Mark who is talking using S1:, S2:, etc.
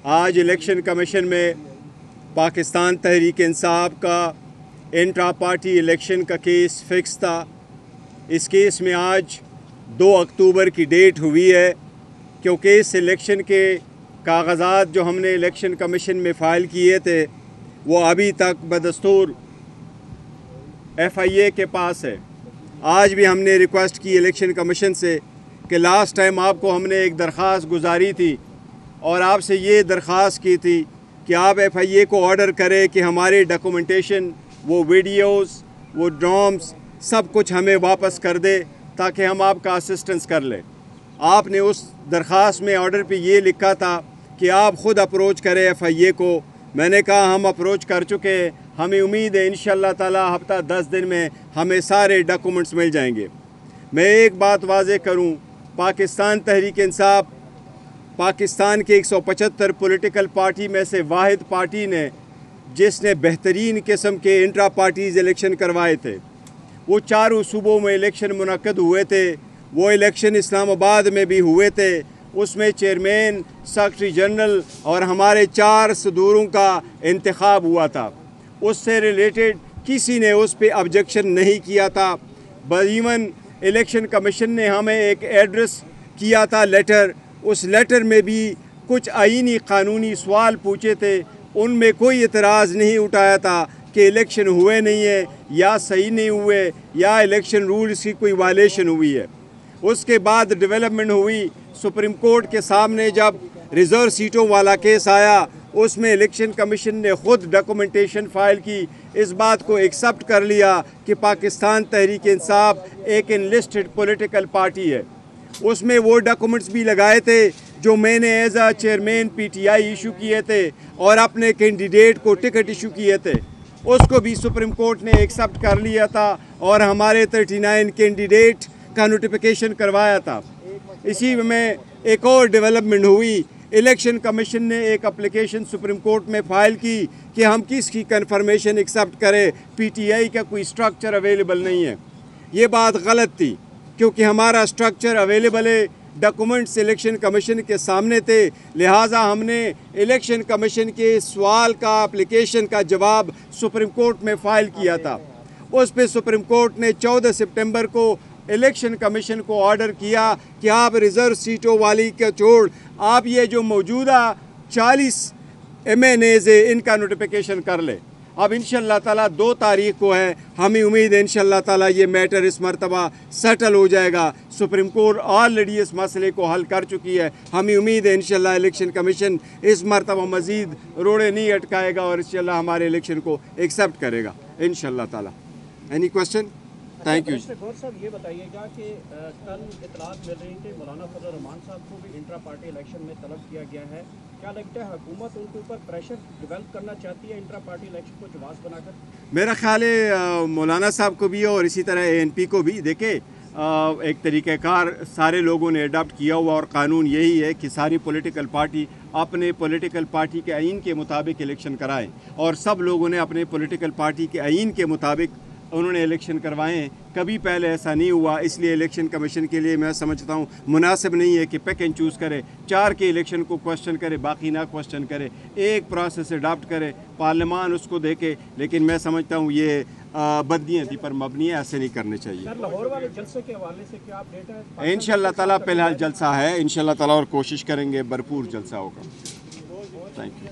S1: آج election commission میں پاکستان تحریک انصاف کا انٹرا پارٹی الیکشن کا کیس فکس تھا۔ اس کیس میں آج 2 اکتوبر کی ڈیٹ ہوئی ہے، کیونکہ اس الیکشن کے کاغذات جو ہم نے الیکشن کمیشن میں فائل کیے تھے وہ ابھی تک بدستور FIA کے پاس ہے۔ آج بھی ہم نے ریکویسٹ کی الیکشن کمیشن سے کہ لاسٹ ٹائم آپ کو ہم نے ایک درخواست گزاری تھی اور آپ سے یہ درخواست کی تھی کہ آپ FIA کو آرڈر کریں کہ ہمارے ڈاکومنٹیشن، وہ ویڈیوز، وہ ڈرامز، سب کچھ ہمیں واپس کر دے تاکہ ہم آپ کا اسسٹنس کر لیں۔ آپ نے اس درخواست میں آرڈر پہ یہ لکھا تھا کہ آپ خود اپروچ کریں FIA کو۔ میں نے کہا ہم اپروچ کر چکے ہیں، ہمیں امید ہے انشاءاللہ تعالی ہفتہ 10 دن میں ہمیں سارے ڈاکومنٹس مل جائیں گے۔ میں ایک بات واضح کروں، پاکستان تحریک انصاف پاکستان کے 175 پولیٹیکل پارٹی میں سے واحد پارٹی نے جس نے بہترین قسم کے انٹرا پارٹیز الیکشن کروائے تھے۔ وہ 4 صوبوں میں الیکشن منعقد ہوئے تھے، وہ الیکشن اسلام آباد میں بھی ہوئے تھے۔ اس میں چیئرمین، سیکرٹری جنرل اور ہمارے 4 صدوروں کا انتخاب ہوا تھا۔ اس سے ریلیٹڈ کسی نے اس پہ آبجیکشن نہیں کیا تھا۔ ایون الیکشن کمیشن نے ہمیں ایک ایڈریس کیا تھا لیٹر، اس لیٹر میں بھی کچھ آئینی قانونی سوال پوچھے تھے، ان میں کوئی اعتراض نہیں اٹھایا تھا کہ الیکشن ہوئے نہیں ہے یا صحیح نہیں ہوئے یا الیکشن رولز کی کوئی وائلیشن ہوئی ہے۔ اس کے بعد ڈیولپمنٹ ہوئی، سپریم کورٹ کے سامنے جب ریزرو سیٹوں والا کیس آیا، اس میں الیکشن کمیشن نے خود ڈاکومنٹیشن فائل کی، اس بات کو ایکسپٹ کر لیا کہ پاکستان تحریک انصاف ایک انلسٹڈ پولیٹیکل پارٹی ہے۔ اس میں وہ ڈاکومنٹس بھی لگائے تھے جو میں نے as a chairman PTI issue کیے تھے اور اپنے کینڈیڈیٹ کو ٹکٹ ایشو کیے تھے، اس کو بھی سپریم کورٹ نے ایکسپٹ کر لیا تھا اور ہمارے 39 کینڈیڈیٹ کا نوٹیفیکیشن کروایا تھا۔ اسی میں ایک اور ڈیولپمنٹ ہوئی، الیکشن کمیشن نے ایک اپلیکیشن سپریم کورٹ میں فائل کی کہ ہم کس کی کنفرمیشن ایکسپٹ کریں، PTI کا کوئی سٹرکچر اویلیبل نہیں ہے۔ یہ بات غلط تھی کیونکہ ہمارا سٹرکچر اویلیبل ہے، ڈاکومنٹس الیکشن کمیشن کے سامنے تھے، لہٰذا ہم نے الیکشن کمیشن کے سوال کا اپلیکیشن کا جواب سپریم کورٹ میں فائل کیا تھا۔ اس پہ سپریم کورٹ نے 14 سپٹمبر کو الیکشن کمیشن کو آرڈر کیا کہ آپ ریزرو سیٹوں والی کا چھوڑ آپ یہ جو موجودہ 40 MNAs ہے ان کا نوٹیفیکیشن کر لیں۔ اب انشاءاللہ تعالیٰ 2 تاریخ کو ہے، ہمیں امید ہے انشاءاللہ تعالیٰ یہ میٹر اس مرتبہ سیٹل ہو جائے گا۔ سپریم کورٹ آلریڈی اس مسئلے کو حل کر چکی ہے، ہمیں امید ہے انشاءاللہ الیکشن کمیشن اس مرتبہ مزید روڑے نہیں اٹکائے گا اور انشاءاللہ ہمارے الیکشن کو ایکسیپٹ کرے گا انشاءاللہ تعالیٰ۔ Any question? Thank you.
S2: غور صاحب یہ بتائیے گا کہ کل اطلاعات مل رہی تھی مولانا فضل الرحمان صاحب کو بھی انٹرا پارٹی الیکشن میں طلب کیا گیا ہے، کیا لگتا ہے حکومت ان کے اوپر پریشر ڈیولپ کرنا چاہتی ہے انٹرا پارٹی الیکشن کو جواز بنا کر؟
S1: میرا خیال ہے مولانا صاحب کو بھی اور اسی طرح ANP کو بھی، دیکھیں ایک طریقہ کار سارے لوگوں نے اڈاپٹ کیا ہوا اور قانون یہی ہے کہ ساری پولیٹیکل پارٹی اپنے پولیٹیکل پارٹی کے آئین کے مطابق الیکشن کرائیں، اور سب لوگوں نے اپنے پولیٹیکل پارٹی کے آئین کے مطابق انہوں نے الیکشن کروائے ہیں۔ کبھی پہلے ایسا نہیں ہوا، اس لیے الیکشن کمیشن کے لیے میں سمجھتا ہوں مناسب نہیں ہے کہ پیک اینڈ چوز کرے، 4 کے الیکشن کو کوسچن کرے باقی نہ کوسچن کرے، ایک پروسیس اڈاپٹ کرے، پارلیمان اس کو دیکھے، لیکن میں سمجھتا ہوں یہ بدنیتی پر مبنی ہے، ایسے نہیں کرنے چاہیے۔
S2: سر لاہور والے جلسے کے حوالے سے کیا اپڈیٹ ہے؟
S1: انشاءاللہ تعالیٰ فی الحال جلسہ ہے، انشاءاللہ تعالیٰ اور کوشش کریں گے بھرپور جلسہ ہوگا۔ Thank you.